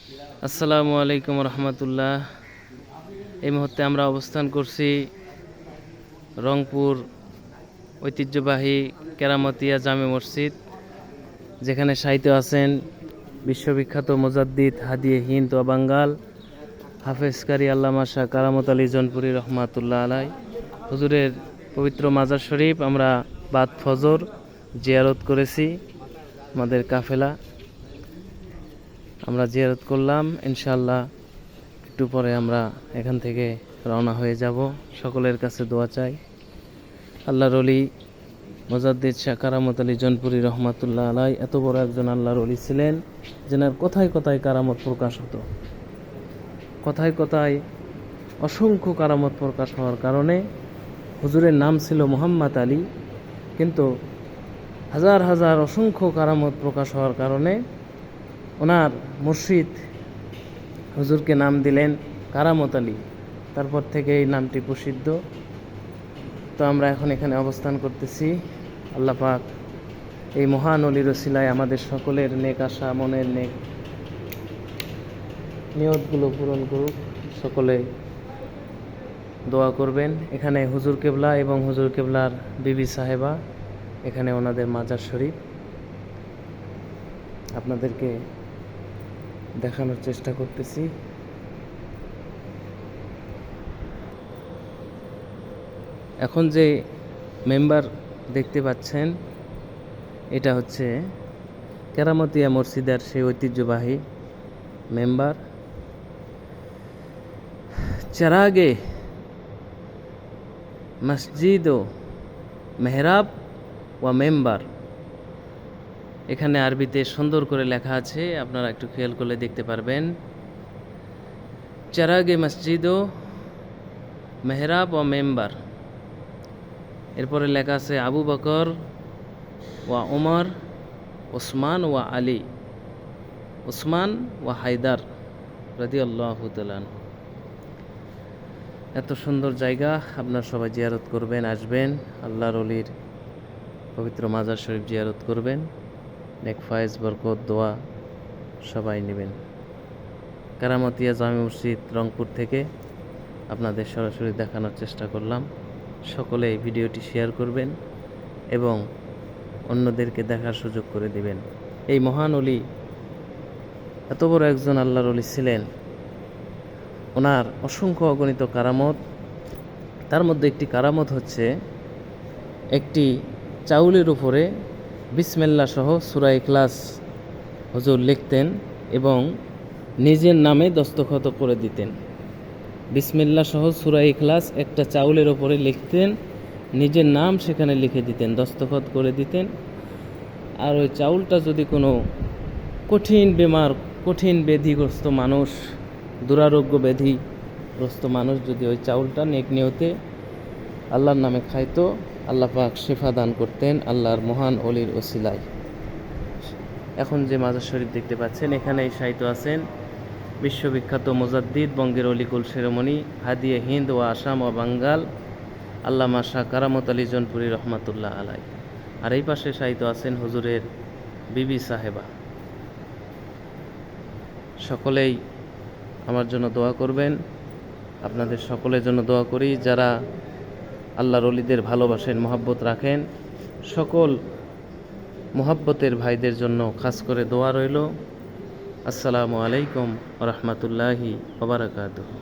আসসালামু আলাইকুম রহমতুল্লাহ। এই মুহূর্তে আমরা অবস্থান করছি রংপুর ঐতিহ্যবাহী কেরামতিয়া জামে মসজিদ, যেখানে শায়িত আছেন বিশ্ববিখ্যাত মুজাদ্দিদ হাদিয়ে হিন্দ ও বাঙ্গাল হাফেজ কারি আল্লামা শাহ কারামত আলী জনপুরি রহমাতুল্লাহ আলাই। হুজুরের পবিত্র মাজার শরীফ আমরা বাদ ফজর জিয়ারত করেছি। আমাদের কাফেলা আমরা জিয়ারত করলাম। ইনশাআল্লাহ একটু পরে আমরা এখান থেকে রওনা হয়ে যাব। সকলের কাছে দোয়া চাই। আল্লাহর ওলি মুজাদ্দিদ শাহ কারামত আলী জনপুরি রহমাতুল্লাহ আলাই এত বড় একজন আল্লাহর ওলি ছিলেন, যেনার কথায় কথায় কারামত প্রকাশ হতো। কথায় কথায় অসংখ্য কারামত প্রকাশ হওয়ার কারণে হুজুরের নাম ছিল মোহাম্মদ আলী, কিন্তু হাজার হাজার অসংখ্য কারামত প্রকাশ হওয়ার কারণে ওনার মুর্শিদ হুজুরকে নাম দিলেন কারামত আলী। তারপর থেকে এই নামটি প্রসিদ্ধ। তো আমরা এখন এখানে অবস্থান করতেছি। আল্লাহ পাক এই মহান অলির ওসিলায় আমাদের সকলের নেক আশা, মনের নেক নিয়তগুলো পূরণ করুক। সকলে দোয়া করবেন। এখানে হুজুর কেবলা এবং হুজুর কেবলার বিবি সাহেবা, এখানে ওনাদের মাজার শরীফ আপনাদেরকে দেখানোর চেষ্টা করতেছি। এখন যে মেম্বার দেখতে পাচ্ছেন, এটা হচ্ছে কেরামতিয়া মসজিদের সেই ঐতিহ্যবাহী মেম্বার। চেরাগে মসজিদ ও মেহরাব ওয়া মেম্বার, এখানে আরবিতে সুন্দর করে লেখা আছে, আপনারা একটু খেয়াল করলে দেখতে পারবেন। চেরাগে মসজিদ ও মেহরাব ও মেম্বার, এরপরে লেখা আছে আবু বকর ওয়া উমর, ওসমান ওয়া আলী, ওসমান ওয়া হায়দার রাদিয়াল্লাহু তাআলা। এত সুন্দর জায়গা, আপনারা সবাই জিয়ারত করবেন, আসবেন, আল্লাহর ওলির পবিত্র মাজার শরীফ জিয়ারত করবেন। নেক ফায়েজ বরকত দোয়া সবাই নেবেন। কারামতিয়া জামে মসজিদ রংপুর থেকে আপনাদের সরাসরি দেখানোর চেষ্টা করলাম। সকলে এই ভিডিওটি শেয়ার করবেন এবং অন্যদেরকে দেখার সুযোগ করে দিবেন। এই মহান ওলি এত বড় একজন আল্লাহর ওলি ছিলেন। ওনার অসংখ্য অগণিত কারামত, তার মধ্যে একটি কারামত হচ্ছে একটি চাউলের উপরে বিসমিল্লাহ সহ সূরা ইখলাস হুজুর লিখতেন এবং নিজের নামে দস্তখত করে দিতেন। বিসমিল্লাহ সহ সূরা ইখলাস একটা চাউলের ওপরে লিখতেন, নিজের নাম সেখানে লিখে দিতেন, দস্তখত করে দিতেন। আর ওই চাউলটা যদি কোনো কঠিন বেমার, কঠিন ব্যাধিগ্রস্ত মানুষ, দুরারোগ্য ব্যাধিগ্রস্ত মানুষ যদি ওই চাউলটা নেক নিয়তে আল্লাহর নামে খাইতো, আল্লাহ পাক শিফা দান করতেন আল্লাহর মহান অলির ওসিলায়। এখন যে মাজার শরীফ দেখতে পাচ্ছেন, এখানেই শায়িত আছেন বিশ্ববিখ্যাত মুজাদ্দিদ, বঙ্গের অলিকুল শিরোমণি, হাদিয়ে হিন্দ ও আসাম ও বাঙ্গাল আল্লামা শাহ কারামত আলী জনপুরি রহমাতুল্লাহ আলাই। আর এই পাশে শায়িত আছেন হুজুরের বিবি সাহেবা। সকলেই আমার জন্য দোয়া করবেন। আপনাদের সকলের জন্য দোয়া করি। যারা আল্লাহর ওলিদের ভালোবাসেন, মহব্বত রাখেন, সকল মহব্বতের ভাইদের জন্য খাস করে দোয়া রইল। আসসালামু আলাইকুম ওয়া রাহমাতুল্লাহি ওয়া বারাকাতুহু।